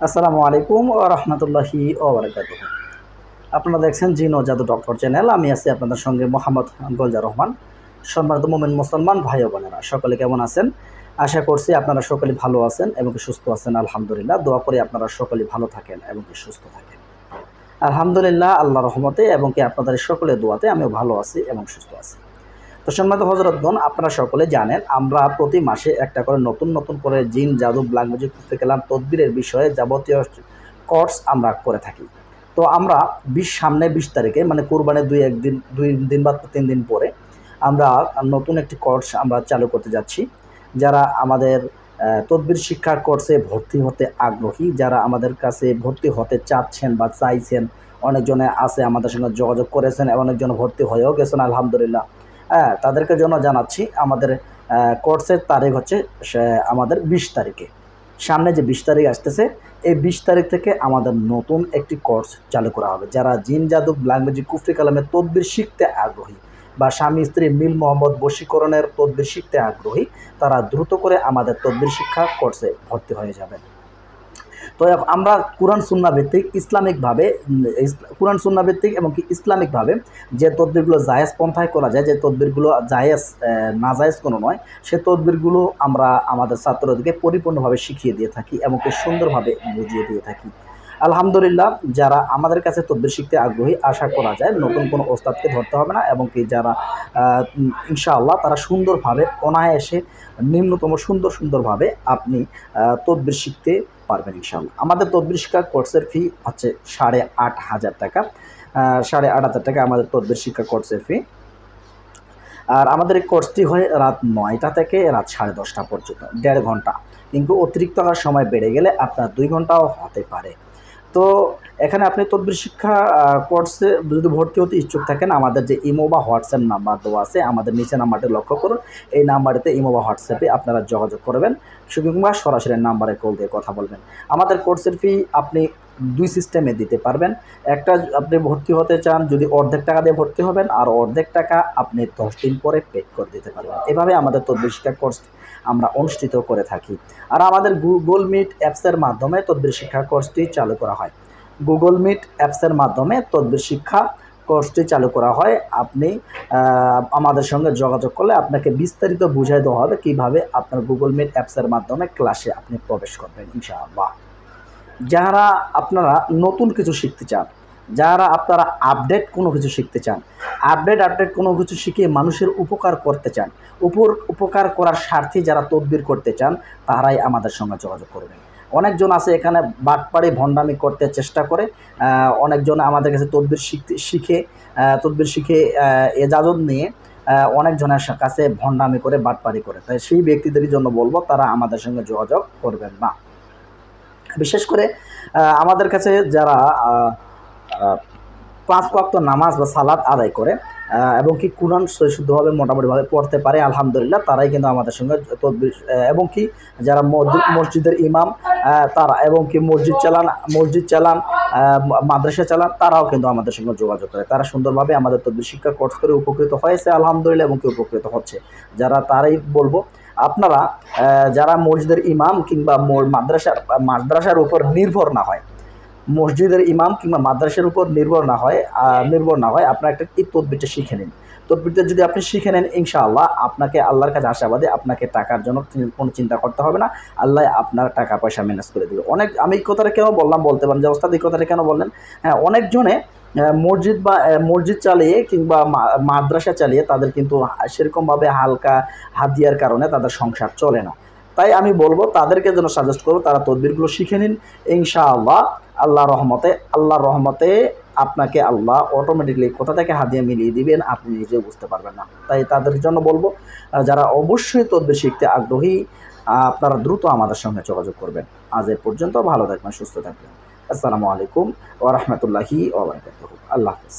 আসসালামু আলাইকুম ওয়া রাহমাতুল্লাহি ওয়া বারাকাতুহু। আপনারা দেখছেন জিন ও জাদু ডক্টর চ্যানেল। আমি আছি আপনাদের সঙ্গে মোহাম্মদ গোলজার রহমান। সম্মানিত মুমিন মুসলমান ভাই ও বোনেরা, সকলে কেমন আছেন? আশা করছি আপনারা সকলে ভালো আছেন এবং সুস্থ আছেন। আলহামদুলিল্লাহ, দোয়া করি আপনারা সকলে ভালো থাকেন এবং সুস্থ থাকেন। আলহামদুলিল্লাহ, আল্লাহর রহমতে এবং আপনাদের সকলের দোয়াতে আমিও ভালো আছি এবং সুস্থ আছি। তো সম্মানিত হযরতগণ, আপনারা সকলে জানেন আমরা প্রতি মাসে একটা করে নতুন করে জিন, জাদু, ব্ল্যাক ম্যাজিক, কুফরি কালাম, তদবিরের বিষয়ে যাবতীয় কোর্স আমরা করে থাকি। তো আমরা সামনে ২০ তারিখে মানে কুরবানির ২ দিন বা ৩ দিন পরে আমরা নতুন একটি কোর্স আমরা চালু করতে যাচ্ছি। যারা আমাদের তদবির শিক্ষার কোর্সে ভর্তি হতে আগ্রহী, যারা আমাদের কাছে ভর্তি হতে চাচ্ছেন বা চাইছেন, অনেকজনে আছে আমাদের সঙ্গে যোগাযোগ করেছেন, অনেকজন ভর্তি হয়েও গেছেন আলহামদুলিল্লাহ। হ্যাঁ, তাদেরকে জন্য জানাচ্ছি আমাদের কোর্সের তারিখ হচ্ছে আমাদের ২০ তারিখে। সামনে যে ২০ তারিখ আসতেছে, এই ২০ তারিখ থেকে আমাদের নতুন একটি কোর্স চালু করা হবে। যারা জিন, জাদু, ব্ল্যাক ম্যাজিক, কুফরি কালামের তদবির শিখতে আগ্রহী বা স্বামী স্ত্রীর মিল মোহাম্মদ বশীকরণের তদবির শিখতে আগ্রহী, তারা দ্রুত করে আমাদের তদবির শিক্ষা কোর্সে ভর্তি হয়ে যাবেন। তো আমরা কোরআন সুন্নাহ ভিত্তিক ইসলামিকভাবে কোরআন সুন্নাহ ভিত্তিক এবং কি ইসলামিকভাবে যে তদবিরগুলো জায়েজ পন্থায় করা যায়, যে তদবিরগুলো জায়েজ নাজায়েজ কোনো নয়, সে তদবিরগুলো আমরা আমাদের ছাত্রদেরকে পরিপূর্ণভাবে শিখিয়ে দিয়ে থাকি এবং কি সুন্দরভাবে বুঝিয়ে দিয়ে থাকি। আলহামদুলিল্লাহ, যারা আমাদের কাছে তদবির শিখতে আগ্রহী, আশা করা যায় নতুন কোনো ওস্তাদকে ধরতে হবে না এবং কি যারা ইনশাআল্লাহ তারা সুন্দরভাবে অনায়াসে নিম্নতম সুন্দরভাবে আপনি তদবির শিখতে পারবেন ইনশাআল্লাহ। আমাদের তদবির শিক্ষা কোর্সের ফি হচ্ছে ৮,৫০০ টাকা। ৮,৫০০ টাকা আমাদের তদবির শিক্ষা কোর্সের ফি। আর আমাদের এই কোর্সটি হয় রাত ৯টা থেকে রাত ১০:৩০ পর্যন্ত, ১.৫ ঘন্টা। কিন্তু অতিরিক্ত সময় বেড়ে গেলে আপনার ২ ঘন্টাও হতে পারে। তো এখানে আপনি তদবির শিক্ষা কোর্সে যদি ভর্তি হতে ইচ্ছুক থাকেন, আমাদের যে ইমো বা হোয়াটসঅ্যাপ নাম্বার দেওয়া আছে, আমাদের নিচে নাম্বারটি লক্ষ্য করুন। এই নাম্বারটিতে ইমো বা হোয়াটসঅ্যাপে আপনারা যোগাযোগ করবেন, কিংবা সরাসরি নাম্বারে কল দিয়ে কথা বলবেন। আমাদের কোর্সের ফি আপনি ২ সিস্টেমে দিতে পারবেন। একটা, আপনি ভর্তি হতে চান যদি অর্ধেক টাকা দিয়ে ভর্তি হবেন, আর অর্ধেক টাকা আপনি ১০ দিন পরে পে করে দিতে পারবেন। এভাবে আমাদের তদবির শিক্ষা কোর্স আমরা অনুষ্ঠিত করে থাকি। আর আমাদের গুগল মিট অ্যাপসের মাধ্যমে তদবির শিক্ষা কোর্সটি চালু করা হয়। গুগল মিট অ্যাপসের মাধ্যমে তদবির শিক্ষা কোর্সটি চালু করা হয়। আপনি আমাদের সঙ্গে যোগাযোগ করলে আপনাকে বিস্তারিত বুঝিয়ে দেওয়া হবে কীভাবে আপনার গুগল মিট অ্যাপসের মাধ্যমে ক্লাসে আপনি প্রবেশ করবেন ইনশাআল্লাহ। যারা আপনারা নতুন কিছু শিখতে চান, যারা আপনারা আপডেট কোনো কিছু শিখতে চান, আপডেট কোনো কিছু শিখে মানুষের উপকার করতে চান, উপকার করার স্বার্থে যারা তদবির করতে চান, তারাই আমাদের সঙ্গে যোগাযোগ করবেন। অনেকজন আছে এখানে বাটপাড়ি ভণ্ডামি করতে চেষ্টা করে। অনেকজন আমাদের কাছে তদবির শিখে এজাজত নিয়ে অনেকজনের কাছে ভণ্ডামি করে বাটপাড়ি করে। তাই সেই ব্যক্তিদের জন্য বলবো, তারা আমাদের সঙ্গে যোগাযোগ করবেন না। বিশেষ করে আমাদের কাছে যারা ৫ ওয়াক্ত নামাজ বা সালাত আদায় করে এবং কি কোরআন শুদ্ধভাবে মোটামুটিভাবে পড়তে পারে আলহামদুলিল্লাহ, তারাই কিন্তু আমাদের সঙ্গে তদবির, এবং কি যারা মসজিদের ইমাম তারা, এবং কি মসজিদ চালান, মাদ্রাসা চালান, তারাও কিন্তু আমাদের সঙ্গে যোগাযোগ করে। তারা সুন্দরভাবে আমাদের তদবির শিক্ষা কোর্স করে উপকৃত হয়েছে আলহামদুলিল্লাহ, এবং কি উপকৃত হচ্ছে। তারাই বলবো, আপনারা যারা মসজিদের ইমাম কিংবা মাদ্রাসার উপর নির্ভর না হয়, মসজিদের ইমাম কিংবা মাদ্রাসার উপর নির্ভর না হয়, আপনারা একটা এই তদবিরটা শিখে নিন। তদবিরটা যদি আপনি শিখে নেন, ইনশাআল্লাহ আপনাকে আল্লাহর কাছে আশাবাদী, আপনাকে টাকার জন্য কোনো চিন্তা করতে হবে না। আল্লাহ আপনার টাকা পয়সা ম্যানেজ করে দেবে। আমি এই কথাটা কেন বললাম, বলতে পারেন যে ওস্তাদ এই কথাটা কেন বললেন? হ্যাঁ, অনেকজনে মসজিদ চালিয়ে কিংবা মাদ্রাসা চালিয়ে তাদের কিন্তু সেরকমভাবে হালকা হাদিয়ার কারণে তাদের সংসার চলে না। তাই আমি বলবো তাদেরকে যেন সাজেস্ট করবো, তারা তদবিরগুলো শিখে নিন ইনশাআল্লাহ। আল্লাহর রহমতে আপনাকে আল্লাহ অটোমেটিকলি কোথা থেকে হাদিয়া মিলিয়ে দিবেন আপনি নিজেও বুঝতে পারবেন না। তাই তাদের জন্য বলবো, যারা অবশ্যই তদবির শিখতে আগ্রহী, আপনারা দ্রুত আমাদের সঙ্গে যোগাযোগ করবেন। আজ এ পর্যন্ত, ভালো থাকবেন, সুস্থ থাকবেন। আসসালামু আলাইকুম ওয়া রাহমাতুল্লাহি ওয়া বারাকাতুহু। আল্লাহ হাফেজ।